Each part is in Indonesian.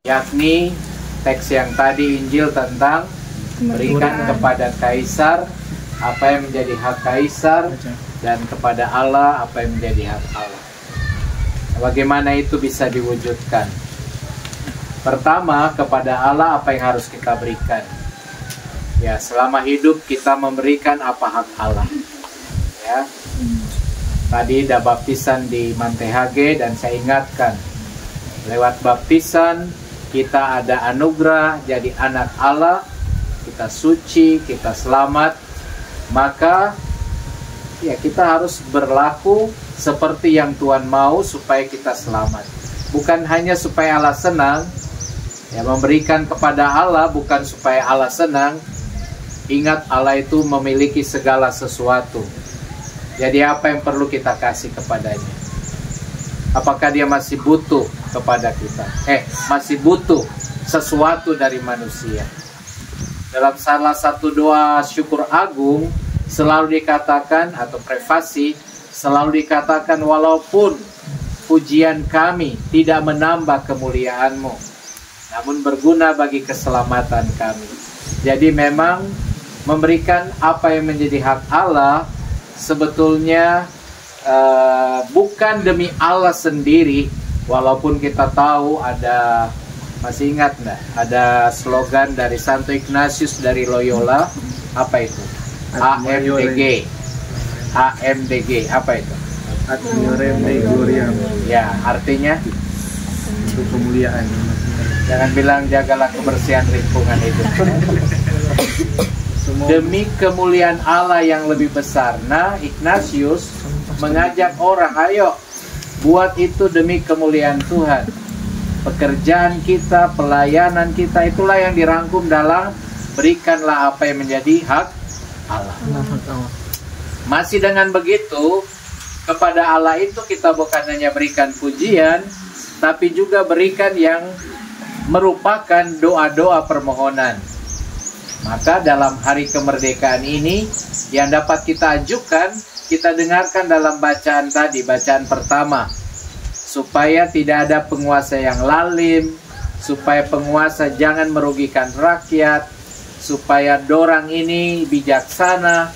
yakni teks yang tadi Injil tentang berikan kepada kaisar apa yang menjadi hak kaisar dan kepada Allah apa yang menjadi hak Allah. Bagaimana itu bisa diwujudkan? Pertama, kepada Allah apa yang harus kita berikan? Ya, selama hidup kita memberikan apa hak Allah. Ya. Tadi ada baptisan di Mantehage dan saya ingatkan, lewat baptisan kita ada anugerah jadi anak Allah, kita suci, kita selamat. Maka ya kita harus berlaku seperti yang Tuhan mau supaya kita selamat. Bukan hanya supaya Allah senang, ya memberikan kepada Allah bukan supaya Allah senang. Ingat, Allah itu memiliki segala sesuatu. Jadi apa yang perlu kita kasih kepadanya? Apakah dia masih butuh kepada kita? Masih butuh sesuatu dari manusia. Dalam salah satu doa syukur agung selalu dikatakan, atau prefasi selalu dikatakan, walaupun pujian kami tidak menambah kemuliaan-Mu, namun berguna bagi keselamatan kami. Jadi memang memberikan apa yang menjadi hak Allah sebetulnya bukan demi Allah sendiri, walaupun kita tahu ada, masih ingat nggak, ada slogan dari Santo Ignatius dari Loyola, apa itu? AMDG. AMDG, apa itu? Ad Maiorem Dei Gloriam. Ya, artinya Untuk kemuliaan. jangan bilang jagalah kebersihan lingkungan itu. Demi kemuliaan Allah yang lebih besar. Nah, Ignatius mengajak orang, ayo buat itu demi kemuliaan Tuhan. Pekerjaan kita, pelayanan kita, itulah yang dirangkum dalam berikanlah apa yang menjadi hak Allah. Masih dengan begitu, kepada Allah itu kita bukan hanya berikan pujian, tapi juga berikan yang merupakan doa-doa permohonan. Maka dalam hari kemerdekaan ini yang dapat kita ajukan, kita dengarkan dalam bacaan tadi, bacaan pertama, supaya tidak ada penguasa yang lalim, supaya penguasa jangan merugikan rakyat, supaya dorang ini bijaksana.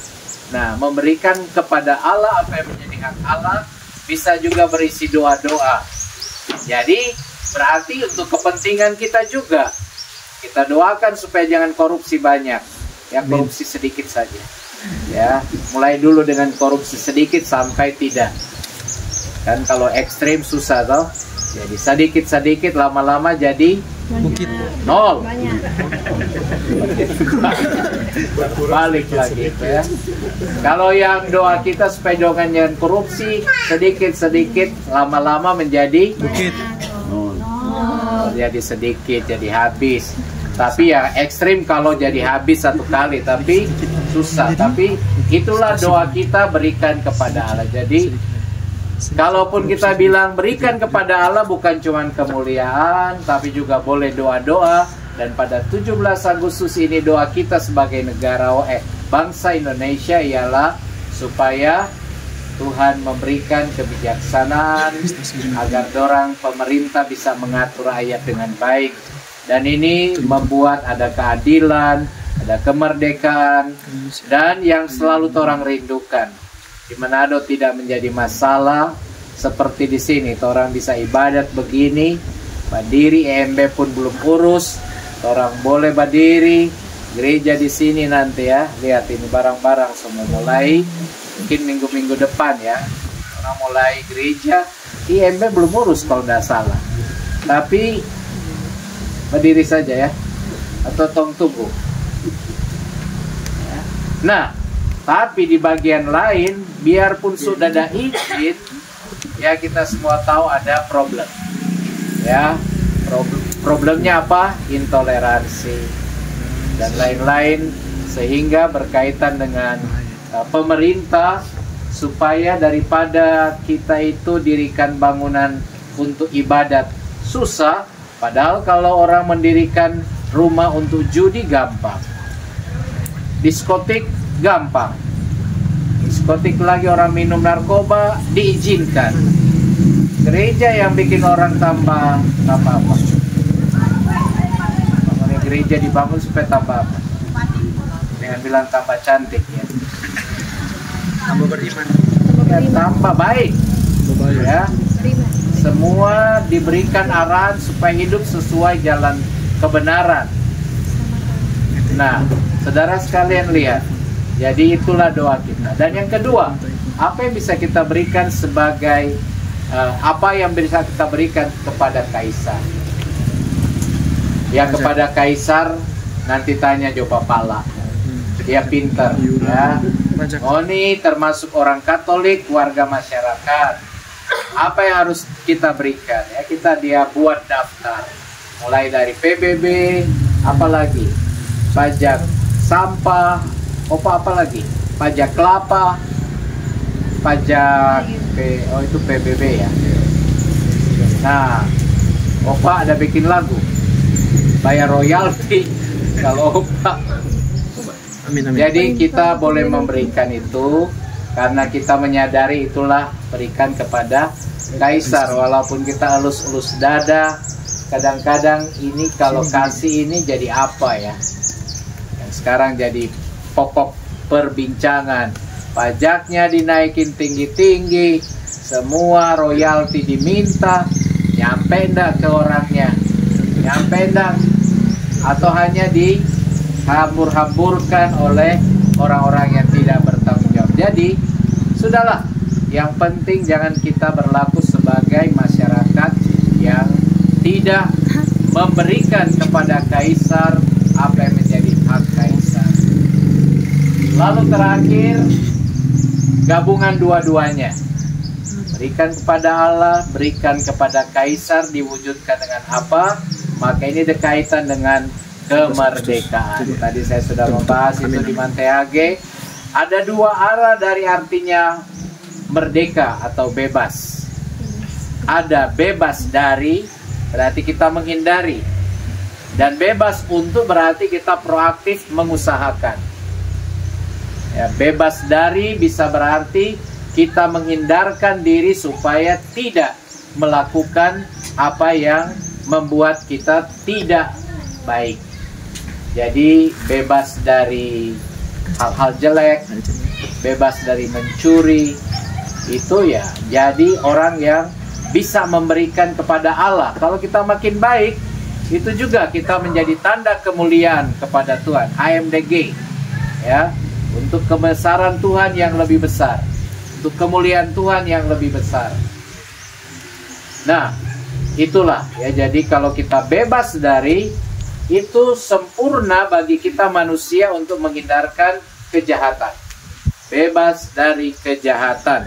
Nah, memberikan kepada Allah apa yang menjadi hak Allah bisa juga berisi doa-doa. Jadi berarti untuk kepentingan kita juga. Kita doakan supaya jangan korupsi banyak, ya korupsi sedikit saja. Ya, mulai dulu dengan korupsi sedikit sampai tidak. Kan kalau ekstrim susah toh. Jadi sedikit-sedikit lama-lama jadi Bukit. nol. Balik lagi ya. Kalau yang doa kita supaya jangan korupsi, sedikit-sedikit lama-lama menjadi Bukit. jadi sedikit, jadi habis. Tapi ya ekstrim kalau jadi habis satu kali, tapi susah. Tapi itulah doa kita berikan kepada Allah. Jadi kalaupun kita bilang berikan kepada Allah bukan cuma kemuliaan, tapi juga boleh doa-doa. Dan pada 17 Agustus ini doa kita sebagai negara bangsa Indonesia ialah supaya Tuhan memberikan kebijaksanaan agar dorang pemerintah bisa mengatur rakyat dengan baik. Dan ini membuat ada keadilan, ada kemerdekaan, dan yang selalu orang rindukan. Di Manado tidak menjadi masalah seperti di sini. Orang bisa ibadat begini, berdiri, EMB pun belum urus. Orang boleh berdiri, gereja di sini nanti ya. Lihat ini barang-barang semua mulai. Mungkin minggu-minggu depan ya, orang mulai gereja. IMB belum urus kalau tidak salah. Tapi berdiri saja ya, atau tong tubuh. Ya. Nah, tapi di bagian lain, biarpun sudah ada izin, ya kita semua tahu ada problem. Ya, problemnya apa? Intoleransi dan lain-lain, sehingga berkaitan dengan pemerintah supaya daripada kita itu dirikan bangunan untuk ibadat susah, padahal kalau orang mendirikan rumah untuk judi gampang, diskotik gampang, diskotik lagi orang minum narkoba diizinkan, gereja yang bikin orang tambah apa-apa. gereja dibangun supaya tambah apa? Dengan bilang tambah cantik ya. Tambah beriman. Ya, tambah baik. Ya. Semua diberikan arahan supaya hidup sesuai jalan kebenaran. Nah, saudara sekalian lihat. Jadi itulah doa kita. Dan yang kedua, apa yang bisa kita berikan sebagai apa yang bisa kita berikan kepada kaisar? Ya, kepada kaisar nanti tanya Jopa Pala. Dia pinter ya. Oh, ini termasuk orang Katolik, warga masyarakat. Apa yang harus kita berikan? Ya, dia buat daftar. Mulai dari PBB, apalagi pajak sampah, apa lagi? Pajak kelapa, pajak itu PBB ya. Nah, Opa ada bikin lagu, bayar royalti kalau Opa. Amin, amin. Jadi kita boleh memberikan itu karena kita menyadari itulah berikan kepada kaisar. Walaupun kita elus-elus dada, kadang-kadang ini kalau kasih ini jadi apa ya? Yang sekarang jadi pokok perbincangan. Pajaknya dinaikin tinggi-tinggi, semua royalti diminta, nyampe enggak ke orangnya? Nyampe enggak? Atau hanya dihambur-hamburkan oleh orang-orang yang tidak bertanggung jawab. Jadi, sudahlah. Yang penting jangan kita berlaku sebagai masyarakat yang tidak memberikan kepada kaisar apa yang menjadi hak kaisar. Lalu terakhir, gabungan dua-duanya. Berikan kepada Allah, berikan kepada kaisar, diwujudkan dengan apa? Maka ini berkaitan dengan kemerdekaan. Tadi saya sudah membahas itu di Manteage. Ada dua arah dari artinya merdeka atau bebas. Ada bebas dari, berarti kita menghindari. Dan bebas untuk berarti kita proaktif mengusahakan. Ya, bebas dari bisa berarti kita menghindarkan diri supaya tidak melakukan apa yang membuat kita tidak baik. Jadi bebas dari hal-hal jelek, bebas dari mencuri, itu ya jadi orang yang bisa memberikan kepada Allah. Kalau kita makin baik, itu juga kita menjadi tanda kemuliaan kepada Tuhan. IMDG ya, untuk kebesaran Tuhan yang lebih besar, untuk kemuliaan Tuhan yang lebih besar. Nah, itulah ya. Jadi kalau kita bebas dari, itu sempurna bagi kita manusia untuk menghindarkan kejahatan. Bebas dari kejahatan.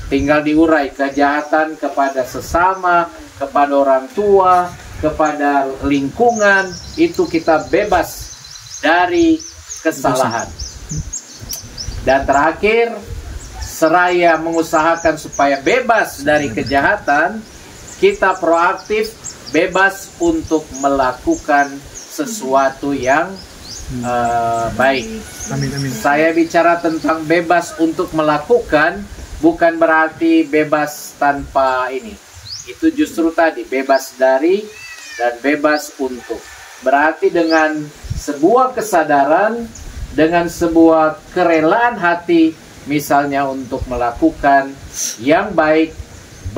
Tinggal diurai kejahatan kepada sesama, kepada orang tua, kepada lingkungan. Itu kita bebas dari kesalahan. Dan terakhir, seraya mengusahakan supaya bebas dari kejahatan, kita proaktif, bebas untuk melakukan sesuatu yang baik. Amin, amin. Saya bicara tentang bebas untuk melakukan, bukan berarti bebas tanpa ini. Itu justru tadi, bebas dari dan bebas untuk. Berarti dengan sebuah kesadaran, dengan sebuah kerelaan hati, misalnya untuk melakukan yang baik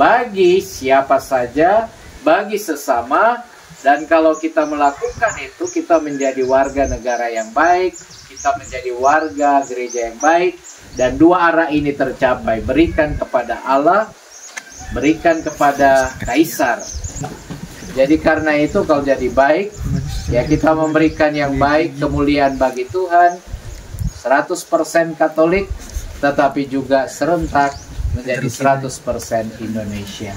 bagi siapa saja, bagi sesama. Dan kalau kita melakukan itu, kita menjadi warga negara yang baik, kita menjadi warga gereja yang baik. Dan dua arah ini tercapai, berikan kepada Allah, berikan kepada kaisar. Jadi karena itu kalau jadi baik, ya kita memberikan yang baik, kemuliaan bagi Tuhan, 100% Katolik, tetapi juga serentak menjadi 100% Indonesia.